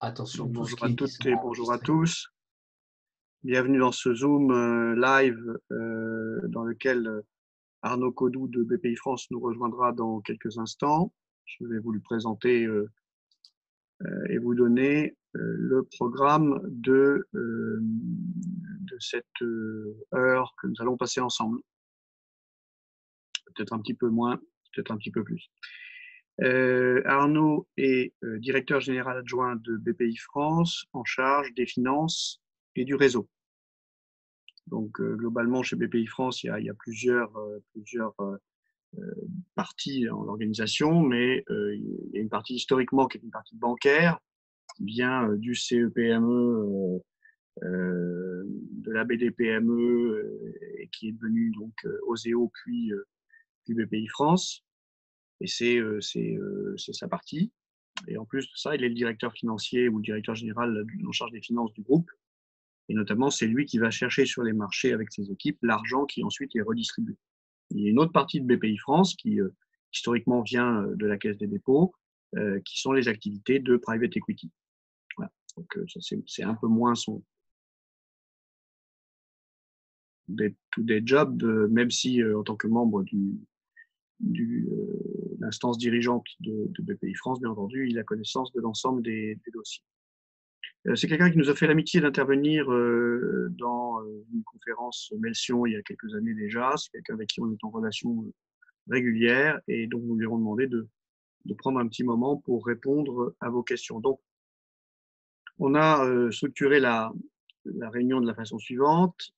Attention, Donc, tout ce bonjour à qui toutes sera et bonjour à enregistré. tous. Bienvenue dans ce Zoom live dans lequel Arnaud Codou de BPI France nous rejoindra dans quelques instants. Je vais vous le présenter et vous donner le programme de cette heure que nous allons passer ensemble. Peut-être un petit peu moins, peut-être un petit peu plus. Arnaud est directeur général adjoint de BPI France en charge des finances et du réseau. Donc, globalement, chez BPI France, il y a plusieurs parties en organisation, mais il y a une partie historiquement qui est une partie bancaire, qui vient du CEPME, de la BDPME, et qui est devenue donc Oseo, puis BPI France. Et c'est sa partie. Et en plus de ça, il est le directeur financier ou le directeur général en charge des finances du groupe. Et notamment, c'est lui qui va chercher sur les marchés avec ses équipes l'argent qui ensuite est redistribué. Il y a une autre partie de BPI France qui historiquement vient de la Caisse des dépôts, qui sont les activités de private equity. Voilà. Donc ça, c'est un peu moins son day-to-day job, même si en tant que membre de l'instance dirigeante de BPI France, bien entendu, il a connaissance de l'ensemble des dossiers. C'est quelqu'un qui nous a fait l'amitié d'intervenir dans une conférence Melsion il y a quelques années déjà. C'est quelqu'un avec qui on est en relation régulière et donc nous lui avons demandé de prendre un petit moment pour répondre à vos questions. Donc, on a structuré la réunion de la façon suivante.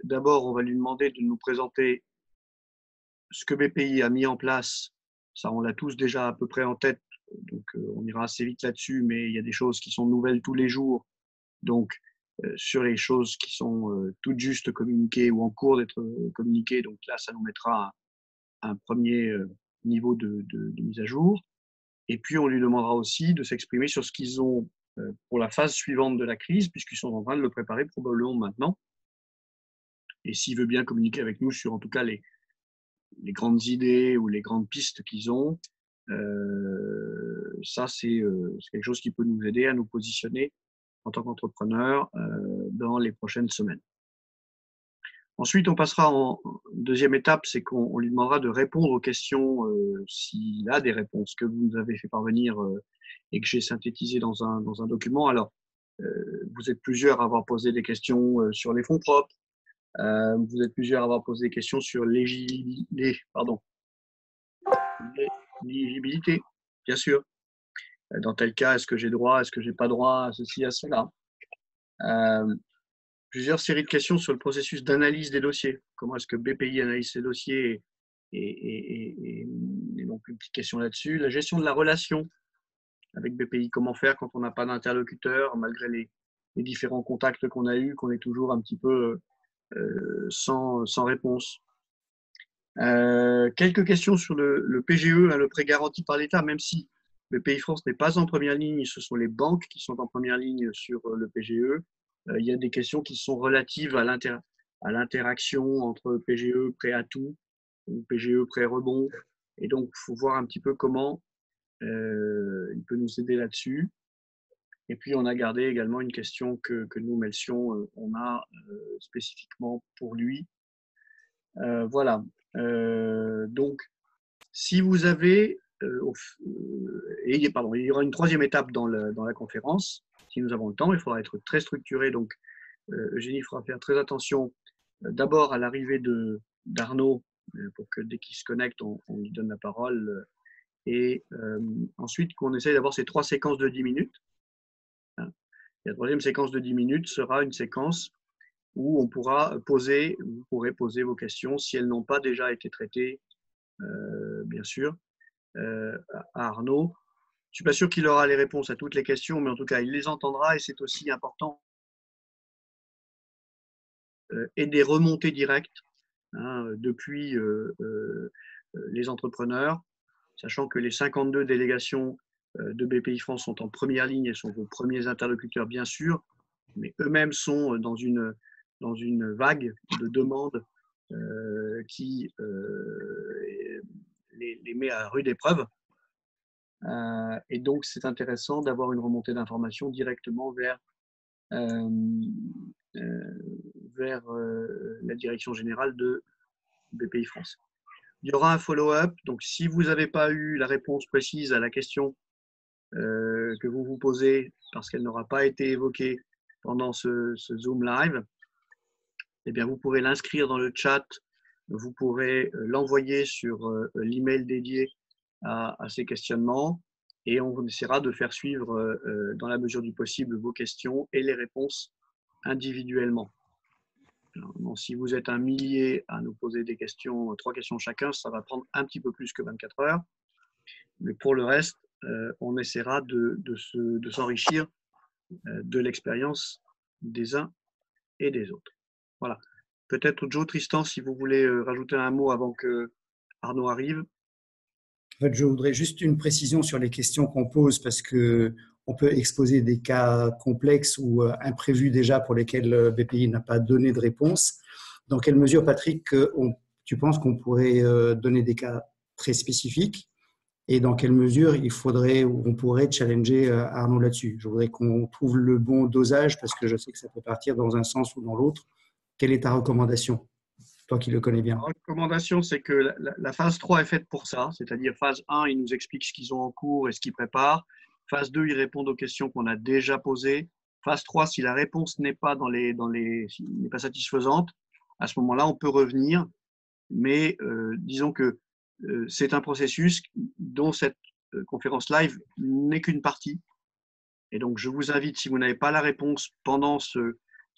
D'abord, on va lui demander de nous présenter ce que BPI a mis en place. Ça, on l'a tous déjà à peu près en tête, donc on ira assez vite là-dessus, mais il y a des choses qui sont nouvelles tous les jours. Donc, sur les choses qui sont toutes juste communiquées ou en cours d'être communiquées, donc là, ça nous mettra un premier niveau de mise à jour. Et puis, on lui demandera aussi de s'exprimer sur ce qu'ils ont pour la phase suivante de la crise, puisqu'ils sont en train de le préparer probablement maintenant. Et s'il veut bien communiquer avec nous sur, en tout cas, les grandes idées ou les grandes pistes qu'ils ont, ça, c'est quelque chose qui peut nous aider à nous positionner en tant qu'entrepreneur dans les prochaines semaines. Ensuite, on passera en deuxième étape, c'est qu'on lui demandera de répondre aux questions s'il a des réponses que vous nous avez fait parvenir et que j'ai synthétisées dans un document. Alors, vous êtes plusieurs à avoir posé des questions sur les fonds propres. Vous êtes plusieurs à avoir posé des questions sur l'éligibilité, bien sûr. Dans tel cas, est-ce que j'ai droit, est-ce que j'ai pas droit à ceci, à cela. Plusieurs séries de questions sur le processus d'analyse des dossiers. Comment est-ce que BPI analyse ses dossiers et donc une petite question là-dessus. La gestion de la relation avec BPI, comment faire quand on n'a pas d'interlocuteur, malgré les différents contacts qu'on a eus, qu'on est toujours un petit peu sans réponse. Quelques questions sur le PGE, le prêt garanti par l'État, même si BPI France n'est pas en première ligne, ce sont les banques qui sont en première ligne sur le PGE. Il y a des questions qui sont relatives à l'interaction entre PGE prêt à tout ou PGE prêt rebond. Et donc, il faut voir un petit peu comment il peut nous aider là-dessus. Et puis, on a gardé également une question que nous, Melsion, on a spécifiquement pour lui. Voilà. Donc, si vous avez, il y aura une troisième étape dans la conférence, si nous avons le temps, il faudra être très structuré. Donc, Eugénie fera faire très attention d'abord à l'arrivée d'Arnaud, pour que dès qu'il se connecte, on lui donne la parole. Et ensuite, qu'on essaye d'avoir ces 3 séquences de 10 minutes. Hein. Et la troisième séquence de 10 minutes sera une séquence où vous pourrez poser vos questions si elles n'ont pas déjà été traitées, bien sûr, à Arnaud. Je ne suis pas sûr qu'il aura les réponses à toutes les questions, mais en tout cas, il les entendra et c'est aussi important. Et des remontées directes depuis les entrepreneurs, sachant que les 52 délégations de BPI France sont en première ligne et sont vos premiers interlocuteurs, bien sûr, mais eux-mêmes sont dans une vague de demandes qui les met à rude épreuve. Et donc, c'est intéressant d'avoir une remontée d'informations directement euh, vers la direction générale de BPI France. Il y aura un follow-up. Donc, si vous n'avez pas eu la réponse précise à la question que vous vous posez parce qu'elle n'aura pas été évoquée pendant ce Zoom live, eh bien, vous pourrez l'inscrire dans le chat, vous pourrez l'envoyer sur l'email dédié à ces questionnements et on essaiera de faire suivre dans la mesure du possible vos questions et les réponses individuellement. Alors, si vous êtes un millier à nous poser des questions, 3 questions chacun, ça va prendre un petit peu plus que 24 heures. Mais pour le reste, on essaiera de s'enrichir de l'expérience des uns et des autres. Voilà. Peut-être Joe, Tristan, si vous voulez rajouter un mot avant que Arnaud arrive. En fait, je voudrais juste une précision sur les questions qu'on pose parce que on peut exposer des cas complexes ou imprévus déjà pour lesquels BPI n'a pas donné de réponse. Dans quelle mesure, Patrick, tu penses qu'on pourrait donner des cas très spécifiques et dans quelle mesure il faudrait ou on pourrait challenger Arnaud là-dessus? Je voudrais qu'on trouve le bon dosage parce que je sais que ça peut partir dans un sens ou dans l'autre. Quelle est ta recommandation, toi qui le connais bien? La recommandation, c'est que la phase 3 est faite pour ça, c'est-à-dire phase 1, ils nous expliquent ce qu'ils ont en cours et ce qu'ils préparent. Phase 2, ils répondent aux questions qu'on a déjà posées. Phase 3, si la réponse n'est pas, n'est pas satisfaisante, à ce moment-là, on peut revenir. Mais disons que c'est un processus dont cette conférence live n'est qu'une partie. Et donc, je vous invite, si vous n'avez pas la réponse pendant ce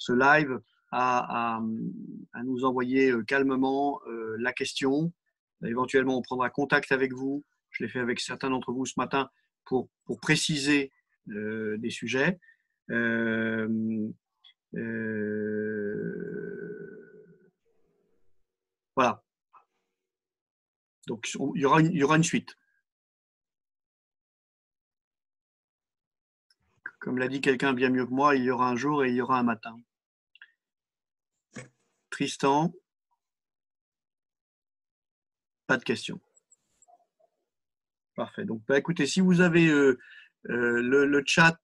live, à nous envoyer calmement la question. Éventuellement, on prendra contact avec vous. Je l'ai fait avec certains d'entre vous ce matin pour préciser des sujets. Voilà. Donc, il y aura une suite. Comme l'a dit quelqu'un bien mieux que moi, il y aura un jour et il y aura un matin. Tristan, pas de questions. Parfait. Donc, écoutez, si vous avez le chat,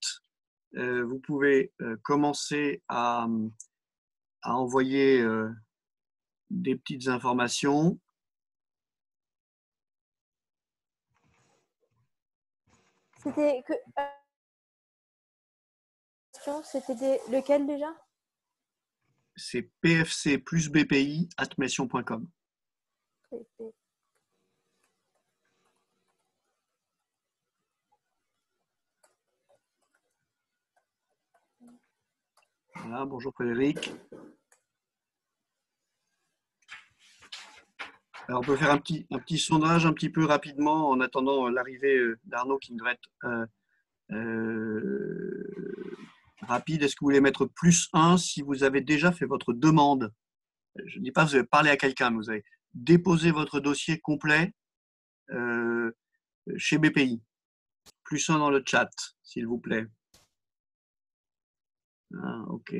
vous pouvez commencer à envoyer des petites informations. C'était lequel déjà? C'est pfc plus bpi@mession.com. Voilà, bonjour Frédéric. Alors, on peut faire un petit sondage un petit peu rapidement en attendant l'arrivée d'Arnaud qui devrait être rapide. Est-ce que vous voulez mettre +1 si vous avez déjà fait votre demande? Je ne dis pas que vous avez parlé à quelqu'un, mais vous avez déposé votre dossier complet chez BPI. +1 dans le chat, s'il vous plaît. Ah, OK.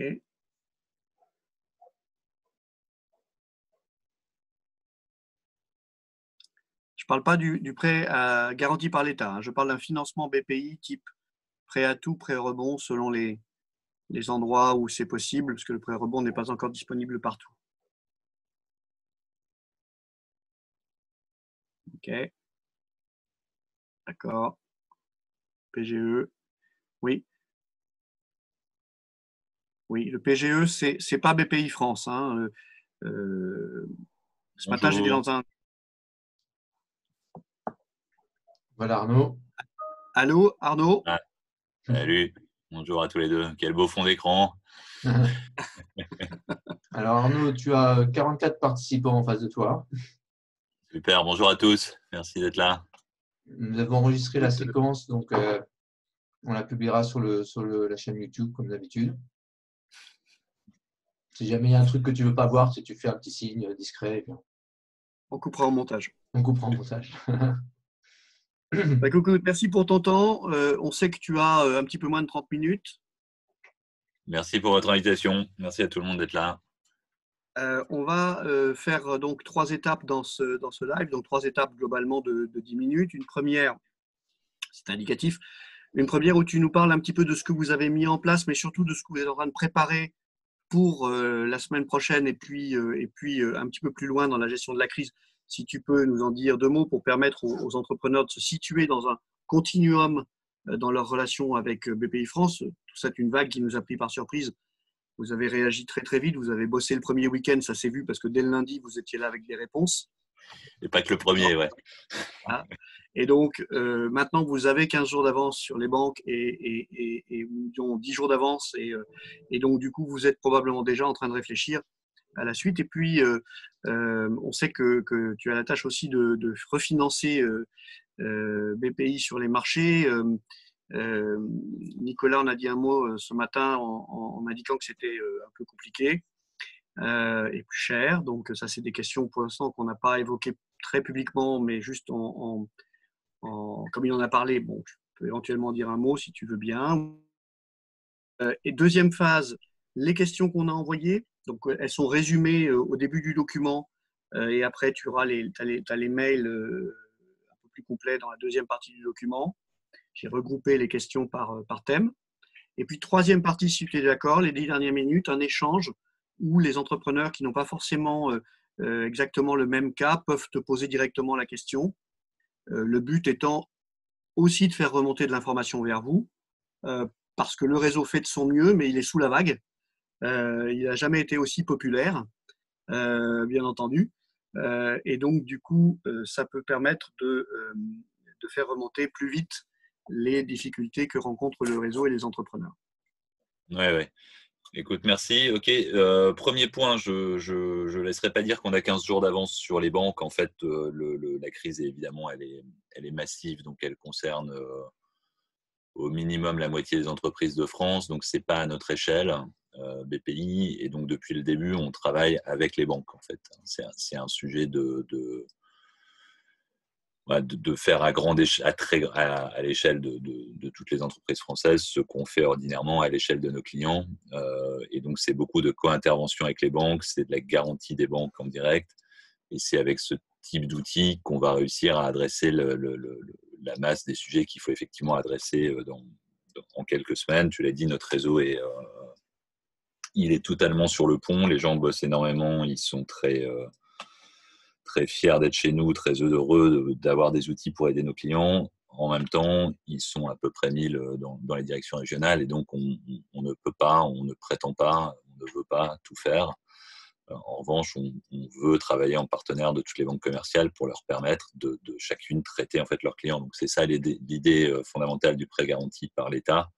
Je ne parle pas du prêt garanti par l'État. Hein. Je parle d'un financement BPI type prêt à tout, prêt rebond selon les endroits où c'est possible, parce que le prêt rebond n'est pas encore disponible partout. OK. D'accord. PGE. Oui. Oui, le PGE, c'est pas BPI France. Hein. Ce matin, j'étais dans un… Voilà Arnaud. Allô, Arnaud? Ah, salut, bonjour à tous les deux. Quel beau fond d'écran. Alors Arnaud, tu as 44 participants en face de toi. Super, bonjour à tous. Merci d'être là. Nous avons enregistré la séquence, donc on la publiera sur la chaîne YouTube comme d'habitude. Si jamais il y a un truc que tu ne veux pas voir, si tu fais un petit signe discret, on coupera au montage. On coupera au montage. Coucou, merci pour ton temps. On sait que tu as un petit peu moins de 30 minutes. Merci pour votre invitation. Merci à tout le monde d'être là. On va faire donc 3 étapes dans ce live, donc 3 étapes globalement de 10 minutes. Une première C'est indicatif. Une première où tu nous parles un petit peu de ce que vous avez mis en place, mais surtout de ce que vous êtes en train de préparer pour la semaine prochaine et puis un petit peu plus loin dans la gestion de la crise. Si tu peux nous en dire 2 mots pour permettre aux entrepreneurs de se situer dans un continuum dans leur relation avec BPI France. Tout ça est une vague qui nous a pris par surprise. Vous avez réagi très très vite, vous avez bossé le premier week-end, ça s'est vu parce que dès le lundi, vous étiez là avec des réponses. Et pas que le premier, ouais. Voilà. Et donc, maintenant, vous avez 15 jours d'avance sur les banques et disons, 10 jours d'avance. Et donc, du coup, vous êtes probablement déjà en train de réfléchir à la suite. Et puis, on sait que tu as la tâche aussi de refinancer BPI sur les marchés. Nicolas en a dit un mot ce matin en indiquant que c'était un peu compliqué et plus cher. Donc, ça, c'est des questions pour l'instant qu'on n'a pas évoquées très publiquement, mais juste comme il en a parlé, bon, je peux éventuellement dire un mot si tu veux bien. Et deuxième phase, les questions qu'on a envoyées, donc elles sont résumées au début du document et après tu auras t'as les mails un peu plus complets dans la deuxième partie du document. J'ai regroupé les questions par thème. Et puis troisième partie, si tu es d'accord, les 10 dernières minutes, un échange où les entrepreneurs qui n'ont pas forcément exactement le même cas peuvent te poser directement la question. Le but étant aussi de faire remonter de l'information vers vous, parce que le réseau fait de son mieux, mais il est sous la vague. Il n'a jamais été aussi populaire, bien entendu. Et donc, du coup, ça peut permettre de faire remonter plus vite les difficultés que rencontrent le réseau et les entrepreneurs. Ouais, ouais. Écoute, merci. OK. Premier point, je laisserai pas dire qu'on a 15 jours d'avance sur les banques. En fait, la crise, évidemment, elle est massive, donc elle concerne au minimum la moitié des entreprises de France. Donc, c'est pas à notre échelle, BPI. Et donc, depuis le début, on travaille avec les banques, en fait. C'est un sujet de faire à l'échelle de toutes les entreprises françaises ce qu'on fait ordinairement à l'échelle de nos clients. Et donc, c'est beaucoup de co-intervention avec les banques, c'est de la garantie des banques en direct. Et c'est avec ce type d'outils qu'on va réussir à adresser la masse des sujets qu'il faut effectivement adresser en quelques semaines. Tu l'as dit, notre réseau il est totalement sur le pont. Les gens bossent énormément, ils sont très fiers d'être chez nous, très heureux d'avoir des outils pour aider nos clients. En même temps, ils sont à peu près 1000 dans les directions régionales et donc on ne peut pas, on ne prétend pas, on ne veut pas tout faire. En revanche, on veut travailler en partenaire de toutes les banques commerciales pour leur permettre de chacune traiter en fait leurs clients. Donc c'est ça l'idée fondamentale du prêt garanti par l'État,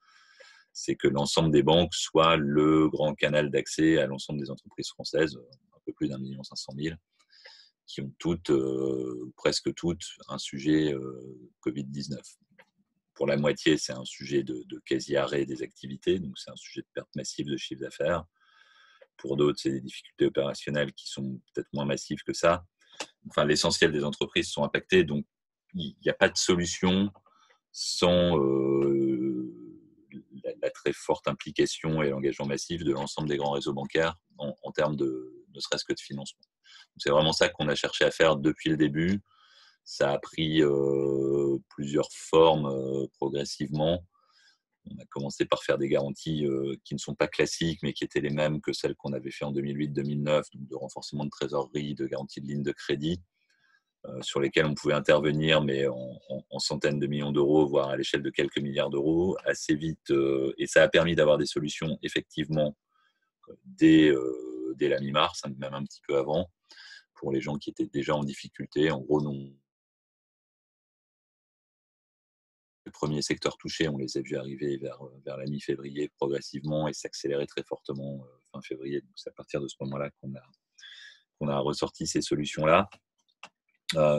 c'est que l'ensemble des banques soit le grand canal d'accès à l'ensemble des entreprises françaises, un peu plus d'1 500 000, qui ont toutes, presque toutes, un sujet Covid-19. Pour la moitié, c'est un sujet de quasi-arrêt des activités, donc c'est un sujet de perte massive de chiffre d'affaires. Pour d'autres, c'est des difficultés opérationnelles qui sont peut-être moins massives que ça. Enfin, l'essentiel des entreprises sont impactées, donc il n'y a pas de solution sans la très forte implication et l'engagement massif de l'ensemble des grands réseaux bancaires en termes ne serait-ce que de financement. C'est vraiment ça qu'on a cherché à faire depuis le début. Ça a pris plusieurs formes progressivement. On a commencé par faire des garanties qui ne sont pas classiques, mais qui étaient les mêmes que celles qu'on avait fait en 2008-2009, donc de renforcement de trésorerie, de garantie de ligne de crédit, sur lesquelles on pouvait intervenir, mais en centaines de millions d'euros, voire à l'échelle de quelques milliards d'euros, assez vite. Et ça a permis d'avoir des solutions, effectivement, dès la mi-mars, même un petit peu avant, pour les gens qui étaient déjà en difficulté. En gros, les premiers secteurs touchés, on les a vus arriver vers la mi-février progressivement et s'accélérer très fortement fin février. Donc, c'est à partir de ce moment-là qu'on a ressorti ces solutions-là.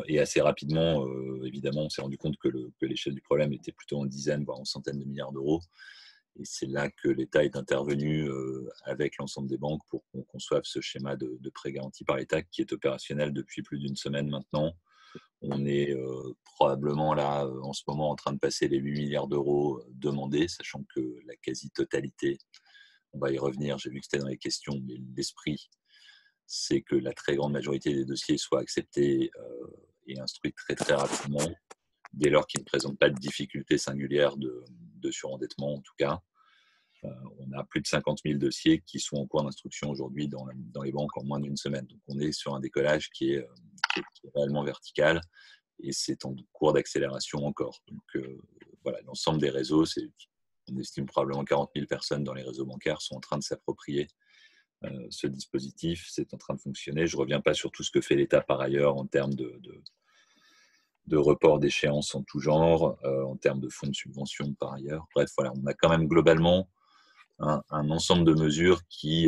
Et assez rapidement, évidemment, on s'est rendu compte que l'échelle du problème était plutôt en dizaines, voire en centaines de milliards d'euros. Et c'est là que l'État est intervenu avec l'ensemble des banques pour qu'on conçoive ce schéma de prêt garanti par l'État qui est opérationnel depuis plus d'une semaine maintenant. On est probablement là, en ce moment, en train de passer les 8 milliards d'euros demandés, sachant que la quasi-totalité, on va y revenir, j'ai vu que c'était dans les questions, mais l'esprit, c'est que la très grande majorité des dossiers soient acceptés et instruits très très rapidement. dès lors qu'ils ne présentent pas de difficultés singulières de surendettement en tout cas. On a plus de 50 000 dossiers qui sont en cours d'instruction aujourd'hui dans les banques en moins d'une semaine. Donc on est sur un décollage qui est réellement vertical et c'est en cours d'accélération encore. Donc voilà, l'ensemble des réseaux, on estime probablement 40 000 personnes dans les réseaux bancaires sont en train de s'approprier ce dispositif. C'est en train de fonctionner. Je ne reviens pas sur tout ce que fait l'État par ailleurs en termes de report d'échéances en tout genre, en termes de fonds de subvention par ailleurs. Bref, voilà, on a quand même globalement un ensemble de mesures qui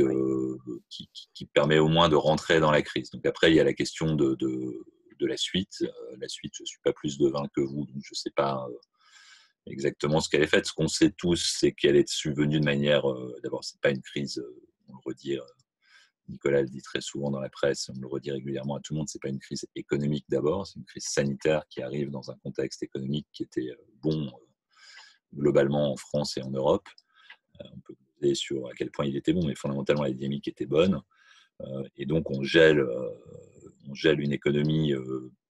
permet au moins de rentrer dans la crise. Donc après, il y a la question de la suite. La suite, je ne suis pas plus devin que vous, donc je ne sais pas exactement ce qu'elle est faite. Ce qu'on sait tous, c'est qu'elle est subvenue de manière… D'abord, ce n'est pas une crise, on le redit, Nicolas le dit très souvent dans la presse, on le redit régulièrement à tout le monde, ce n'est pas une crise économique d'abord, c'est une crise sanitaire qui arrive dans un contexte économique qui était bon globalement en France et en Europe. On peut poser sur à quel point il était bon, mais fondamentalement la dynamique était bonne. Et donc on gèle une économie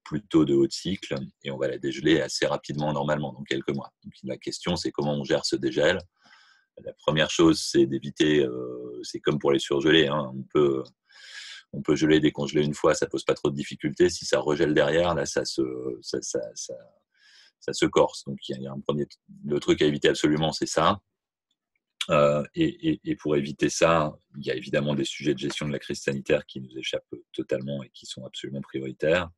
plutôt de haut de cycle et on va la dégeler assez rapidement normalement, dans quelques mois. Donc la question c'est comment on gère ce dégel. La première chose c'est d'éviter, c'est comme pour les surgelés, hein, on peut geler, décongeler une fois, ça pose pas trop de difficultés. Si ça regèle derrière, là ça se corse. Donc il y a le truc à éviter absolument, c'est ça. Et pour éviter ça, il y a évidemment des sujets de gestion de la crise sanitaire qui nous échappent totalement et qui sont absolument prioritaires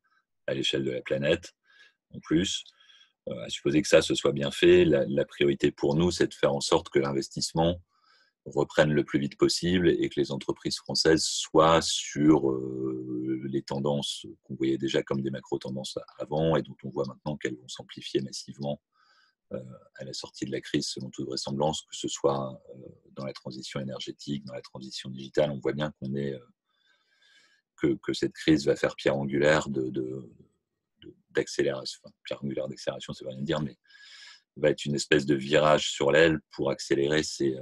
à l'échelle de la planète. En plus, à supposer que ça se soit bien fait, la priorité pour nous, c'est de faire en sorte que l'investissement reprenne le plus vite possible et que les entreprises françaises soient sur les tendances qu'on voyait déjà comme des macro-tendances avant et dont on voit maintenant qu'elles vont s'amplifier massivement à la sortie de la crise, selon toute vraisemblance, que ce soit dans la transition énergétique, dans la transition digitale. On voit bien que cette crise va faire pierre angulaire d'accélération. Enfin, pierre angulaire d'accélération, ça ne veut rien dire, mais va être une espèce de virage sur l'aile pour accélérer ces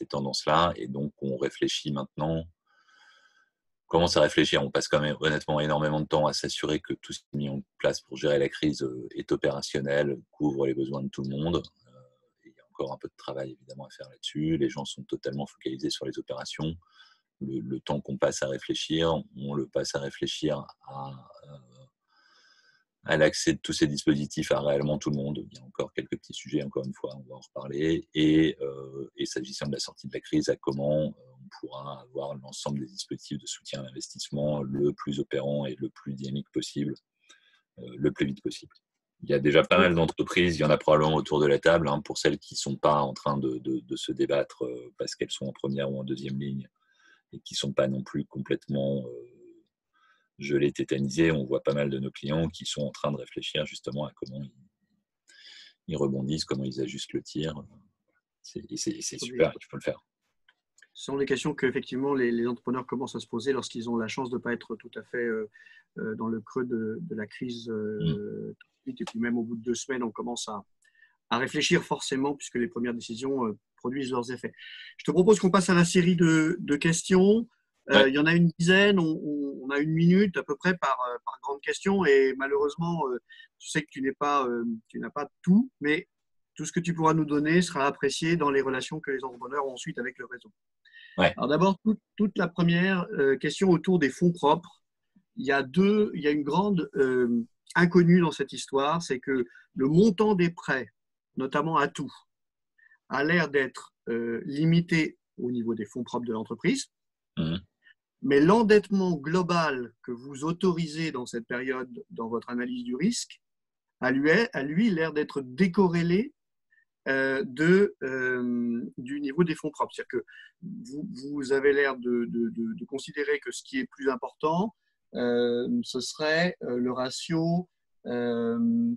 tendances-là. Et donc, on réfléchit maintenant, on commence à réfléchir. On passe quand même honnêtement énormément de temps à s'assurer que tout ce qui est mis en place pour gérer la crise est opérationnel, couvre les besoins de tout le monde. Il y a encore un peu de travail évidemment à faire là-dessus. Les gens sont totalement focalisés sur les opérations. Le temps qu'on passe à réfléchir, on le passe à réfléchir à l'accès de tous ces dispositifs à réellement tout le monde. Il y a encore quelques petits sujets, encore une fois, on va en reparler. Et s'agissant de la sortie de la crise, à comment on pourra avoir l'ensemble des dispositifs de soutien à l'investissement le plus opérant et le plus dynamique possible, le plus vite possible. Il y a déjà pas mal d'entreprises, il y en a probablement autour de la table, hein, pour celles qui ne sont pas en train de se débattre parce qu'elles sont en première ou en deuxième ligne et qui ne sont pas non plus complètement gelées, tétanisées. On voit pas mal de nos clients qui sont en train de réfléchir justement à comment ils rebondissent, comment ils ajustent le tir. C'est super, il faut le faire. Ce sont des questions qu'effectivement les entrepreneurs commencent à se poser lorsqu'ils ont la chance de ne pas être tout à fait dans le creux de la crise. Et puis même au bout de 2 semaines, on commence à réfléchir forcément puisque les premières décisions produisent leurs effets. Je te propose qu'on passe à la série de questions. Ouais. Il y en a une dizaine, on a 1 minute à peu près par grande question et malheureusement, je sais que tu n'as pas tout, mais tout ce que tu pourras nous donner sera apprécié dans les relations que les entrepreneurs ont ensuite avec le réseau. Ouais. Alors d'abord, toute la première question autour des fonds propres. Il y a une grande inconnue dans cette histoire, c'est que le montant des prêts, notamment à tout, a l'air d'être limité au niveau des fonds propres de l'entreprise. Mmh. Mais l'endettement global que vous autorisez dans cette période, dans votre analyse du risque, a lui l'air d'être décorrélé du niveau des fonds propres. C'est-à-dire que vous avez l'air de considérer que ce qui est plus important, ce serait le ratio de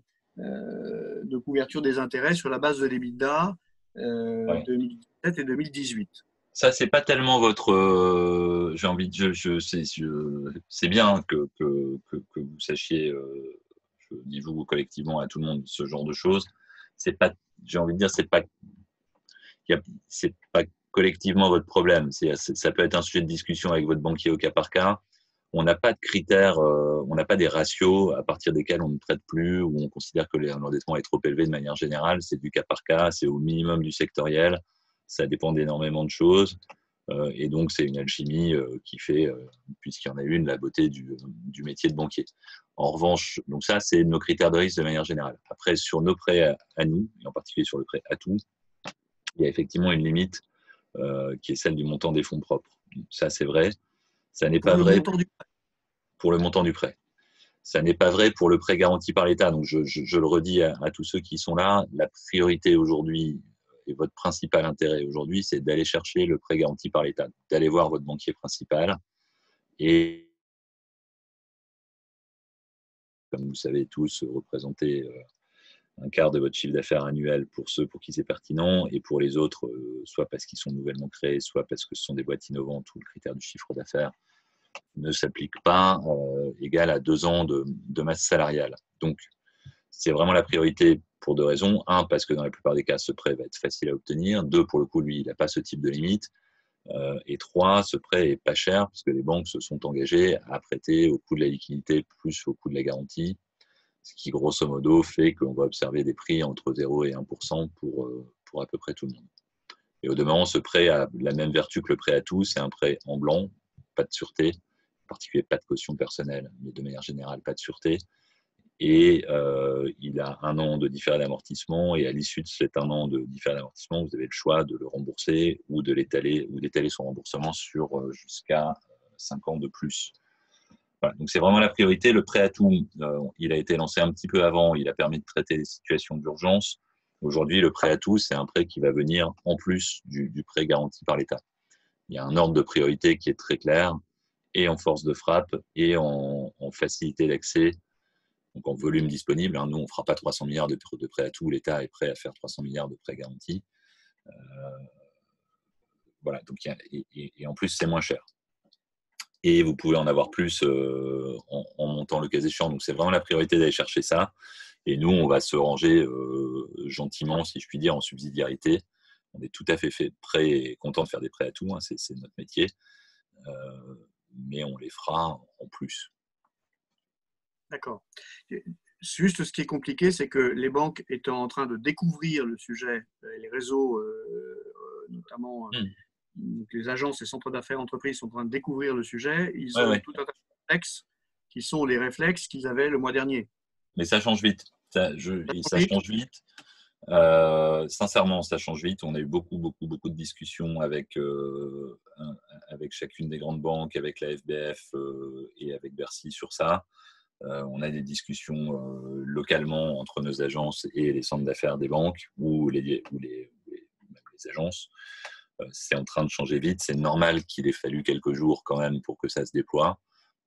couverture des intérêts sur la base de l'EBITDA 2017 et 2018. Ça, c'est pas tellement votre. J'ai envie de. C'est bien que vous sachiez, je dis vous collectivement à tout le monde, ce genre de choses. C'est pas. J'ai envie de dire, c'est pas collectivement votre problème. Ça peut être un sujet de discussion avec votre banquier au cas par cas. on n'a pas de critères, on n'a pas des ratios à partir desquels on ne traite plus ou on considère que l'endettement est trop élevé de manière générale. C'est du cas par cas, c'est au minimum du sectoriel, ça dépend d'énormément de choses. Et donc, c'est une alchimie qui fait, puisqu'il y en a une, la beauté du métier de banquier. En revanche, donc ça, c'est nos critères de risque de manière générale. Après, sur nos prêts à nous, et en particulier sur le prêt à tout, il y a effectivement une limite qui est celle du montant des fonds propres. Ça, c'est vrai. Ça n'est pas vrai pour le montant du prêt. Ça n'est pas vrai pour le prêt garanti par l'État. Donc, je le redis à tous ceux qui sont là, la priorité aujourd'hui et votre principal intérêt aujourd'hui, c'est d'aller chercher le prêt garanti par l'État, d'aller voir votre banquier principal et, comme vous savez tous, représenter un quart de votre chiffre d'affaires annuel pour ceux pour qui c'est pertinent et pour les autres, soit parce qu'ils sont nouvellement créés, soit parce que ce sont des boîtes innovantes où le critère du chiffre d'affaires ne s'applique pas, égal à 2 ans de masse salariale. Donc, c'est vraiment la priorité pour 2 raisons. 1, parce que dans la plupart des cas, ce prêt va être facile à obtenir. 2, pour le coup, lui, il n'a pas ce type de limite. Et 3, ce prêt est pas cher puisque les banques se sont engagées à prêter au coût de la liquidité plus au coût de la garantie, ce qui, grosso modo, fait qu'on va observer des prix entre 0 et 1% pour à peu près tout le monde. Et au demeurant, ce prêt a la même vertu que le prêt à tout. C'est un prêt en blanc, pas de sûreté, en particulier pas de caution personnelle, mais de manière générale, pas de sûreté. Et il a 1 an de différé d'amortissement. Et à l'issue de cet 1 an de différé d'amortissement, vous avez le choix de le rembourser ou de l'étaler ou d'étaler son remboursement sur jusqu'à 5 ans de plus. Voilà, donc c'est vraiment la priorité. Le prêt à tout, il a été lancé un petit peu avant. Il a permis de traiter les situations d'urgence. Aujourd'hui, le prêt à tout, c'est un prêt qui va venir en plus du prêt garanti par l'État. Il y a un ordre de priorité qui est très clair, et en force de frappe, et en facilité d'accès, donc en volume disponible. Nous, on ne fera pas 300 milliards de prêts à tout. L'État est prêt à faire 300 milliards de prêts garantis. Voilà, donc et en plus, c'est moins cher. Et vous pouvez en avoir plus en montant le cas échéant. Donc, c'est vraiment la priorité d'aller chercher ça. Et nous, on va se ranger gentiment, si je puis dire, en subsidiarité. On est tout à fait prêt et content de faire des prêts à tout. C'est notre métier. Mais on les fera en plus. D'accord. Juste, ce qui est compliqué, c'est que les banques étant en train de découvrir le sujet, les réseaux, notamment les agences et centres d'affaires entreprises sont en train de découvrir le sujet, ils ont tout un tas de réflexes qui sont les réflexes qu'ils avaient le mois dernier. Mais ça change vite. Ça change vite. Sincèrement, ça change vite. On a eu beaucoup de discussions avec chacune des grandes banques, avec la FBF et avec Bercy sur ça. On a des discussions localement entre nos agences et les centres d'affaires des banques ou les agences. C'est en train de changer vite. C'est normal qu'il ait fallu quelques jours quand même pour que ça se déploie.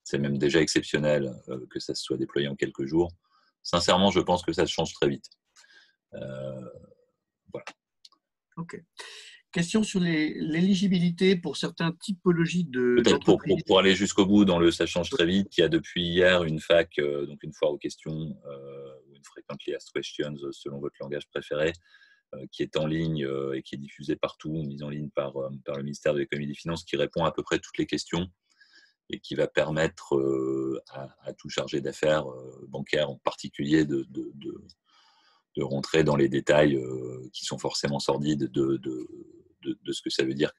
C'est même déjà exceptionnel que ça se soit déployé en quelques jours. Sincèrement, je pense que ça change très vite. Voilà. Ok. Question sur l'éligibilité pour certaines typologies d'entreprises. Pour aller jusqu'au bout dans le ça change très vite, il y a depuis hier une FAQ, donc une foire aux questions, ou une frequently asked questions selon votre langage préféré, qui est en ligne et qui est diffusée partout, mise en ligne par le ministère de l'Économie et des Finances, qui répond à peu près toutes les questions et qui va permettre à tout chargé d'affaires bancaire en particulier de rentrer dans les détails qui sont forcément sordides de ce que ça veut dire.